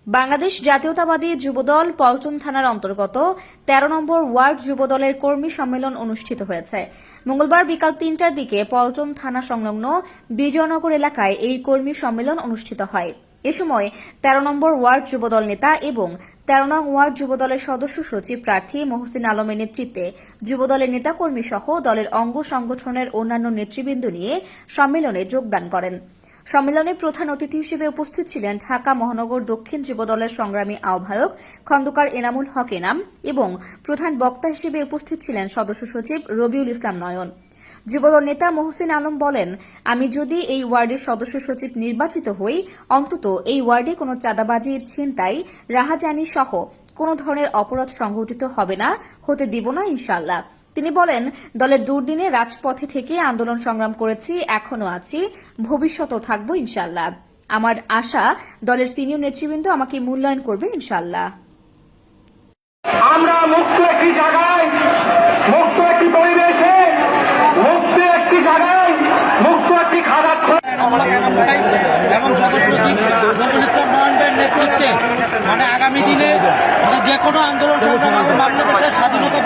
বাংলাদেশ জাতীয়তাবাদী যুবদল পল্টন থানার অন্তর্গত ১৩ নম্বর ওয়ার্ড যুবদলের কর্মী সম্মেলন অনুষ্ঠিত হয়েছে। মঙ্গলবার বিকাল ৩টার দিকে পল্টন থানা সংলগ্ন বিজয়নগর এলাকায় এই কর্মী সম্মেলন অনুষ্ঠিত হয়। এ সময় ১৩ নম্বর ওয়ার্ড যুবদল নেতা এবং ১৩ নং ওয়ার্ড যুবদলের সদস্য সচিব প্রার্থী মহসিন আলমের নেতৃত্বে যুবদলের নেতাকর্মী সহ দলের অঙ্গ সংগঠনের অন্যান্য নেতৃবৃন্দ নিয়ে সম্মেলনে যোগদান করেন। সম্মেলনে প্রধান অতিথি হিসেবে উপস্থিত ছিলেন ঢাকা মহানগর দক্ষিণ যুবদলের সংগ্রামী আহ্বায়ক খন্দকার এনামুল হক এনাম এবং প্রধান বক্তা হিসেবে উপস্থিত ছিলেন সদস্য সচিব রবিউল ইসলাম নয়ন। যুবদল নেতা মহসিন আলম বলেন, আমি যদি এই ওয়ার্ডের সদস্য সচিব নির্বাচিত হই, অন্তত এই ওয়ার্ডে কোনো চাঁদাবাজি, ছিনতাই, রাহাজানি সহ কোনো ধরনের অপরাধ সংঘটিত হবে না, হতে দিব না ইনশাআল্লাহ। তিনি বলেন, দলের দুর্দিনে রাজপথে থেকে আন্দোলন সংগ্রাম করেছি, এখনো আছি, ভবিষ্যতেও থাকবো ইনশাআল্লাহ। আমার আশা দলের সিনিয়র নেতৃবৃন্দ আমাকে মূল্যায়ন করবে ইনশাআল্লাহ। আমরা মুক্ত একটি জায়গায়, মুক্ত একটি পরিবেশে, মুক্ত একটি জায়গায়, মুক্ত একটি খারাপ এবং সদস্য সচিব রবিউল ইসলাম নয়নের নেতৃত্বে আগামী দিনে যে কোনো আন্দোলন সংগ্রাম বাংলাদেশের স্বাধীনতা